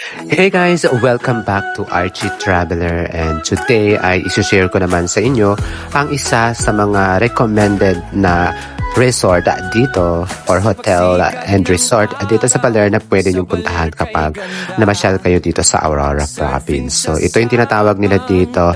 Hey guys! Welcome back to Archie Traveler, and today ay isi-share ko naman sa inyo ang isa sa mga recommended na resort dito or hotel and resort dito sa Baler na pwede niyong puntahan kapag namasyal kayo dito sa Aurora Province. So ito yung tinatawag nila dito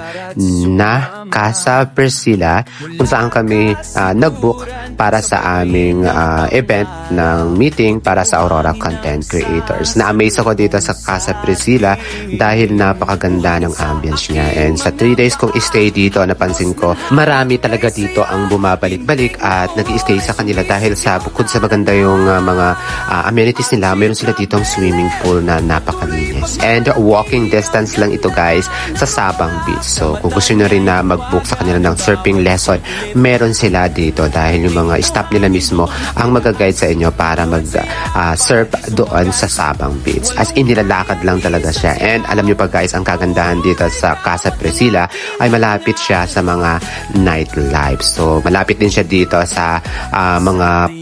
na Casa Priscilla, kung saan kami nag-book para sa aming event ng meeting para sa Aurora Content Creators. Na-amaze ako dito sa Casa Priscilla dahil napakaganda ng ambience niya. And sa 3 days kong stay dito, napansin ko marami talaga dito ang bumabalik-balik at nag-i-stay sa kanila dahil sa bukod sa maganda yung mga amenities nila, mayroon sila dito ang swimming pool na napakalinis. And walking distance lang ito guys sa Sabang Beach. So kung gusto nyo rin na mag-book sa kanila ng surfing lesson, meron sila dito dahil yung mga staff nila mismo ang mag-guide sa inyo para mag-surf doon sa Sabang Beach. As in, nilalakad lang talaga siya. And alam nyo pa guys, ang kagandahan dito sa Casa Priscilla ay malapit siya sa mga nightlife. So malapit din siya dito sa mga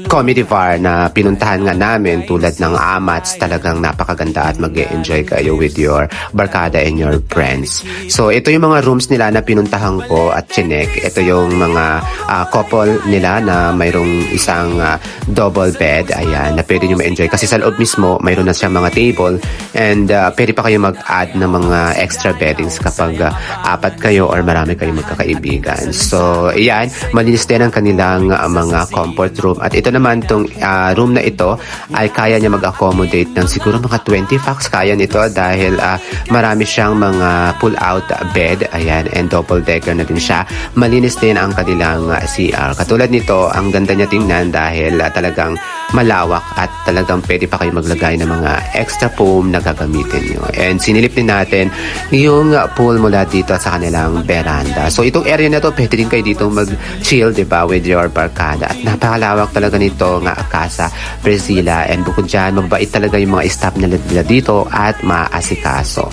comedy bar na pinuntahan nga namin tulad ng Amats. Talagang napakaganda at mag-e-enjoy kayo with your barkada and your friends. So ito yung mga rooms nila na pinuntahan ko at chinek. Ito yung mga couple nila na mayroong isang double bed. Ayan, na pwede nyo ma-enjoy kasi sa loob mismo mayroon na siyang mga table and pwede pa kayo mag-add ng mga extra beddings kapag apat kayo or marami kayong magkakaibigan. So ayan, malinis din ang kanilang mga comfort room. At ito naman, tong room na ito ay kaya niya mag-accommodate ng siguro mga 20 packs. Kaya nito dahil marami siyang mga pull-out bed. Ayan, and double-decker na din siya. Malinis din ang kanilang CR. Katulad nito, ang ganda niya tingnan dahil talagang malawak at talagang pwede pa kayo maglagay ng mga extra foam na gagamitin nyo. And sinilip din natin yung pool mula dito sa kanilang veranda. So itong area na to, pwede din kayo dito mag-chill, diba, with your barkada. At napakalawak talaga nito nga Casa Priscilla. And bukod dyan, mabait talaga yung mga staff nila dito at maasikaso.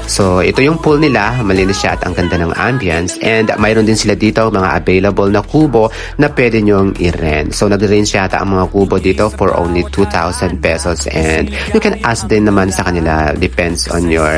So, ito yung pool nila, malinis siya at ang ganda ng ambience. And mayroon din sila dito mga available na kubo na pwede nyong i-rent. So, nag-range yata ang mga kubo dito for only 2,000 pesos. And you can ask din naman sa kanila, depends on your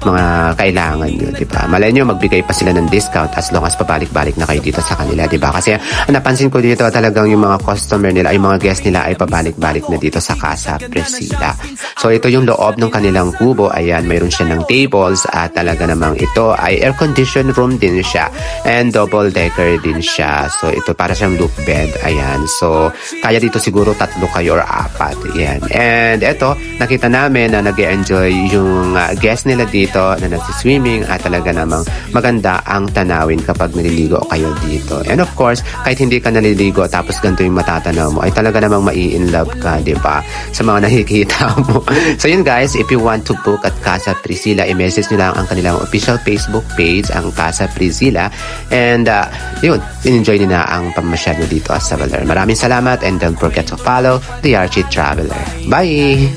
mga kailangan nyo, diba? Malay nyo, magbigay pa sila ng discount as long as pabalik-balik na kayo dito sa kanila, diba? Kasi napansin ko dito talagang yung mga customer nila, yung mga guest nila ay pabalik-balik na dito sa Casa Priscilla. So, ito yung loob ng kanilang kubo. Ayan, mayroon siya ng table at talaga namang ito ay air-conditioned room din siya and double-decker din siya. So ito para siyang loop bed. Ayan. So kaya dito siguro 3 kayo or 4. Ayan. And ito, nakita namin na nag-enjoy yung guest nila dito na nagsiswimming at talaga namang maganda ang tanawin kapag naliligo kayo dito. And of course, kahit hindi ka naliligo tapos ganito yung matatanaw mo, ay talaga namang mai-in-love ka, diba? Sa mga nakikita mo. So yun guys, if you want to book at Casa Priscilla, i-message nyo lang ang kanilang official Facebook page, ang Casa Priscilla. And yun, enjoy nyo na ang pamasyal nyo dito sa Baler. Maraming salamat and don't forget to follow the Archie Traveler. Bye!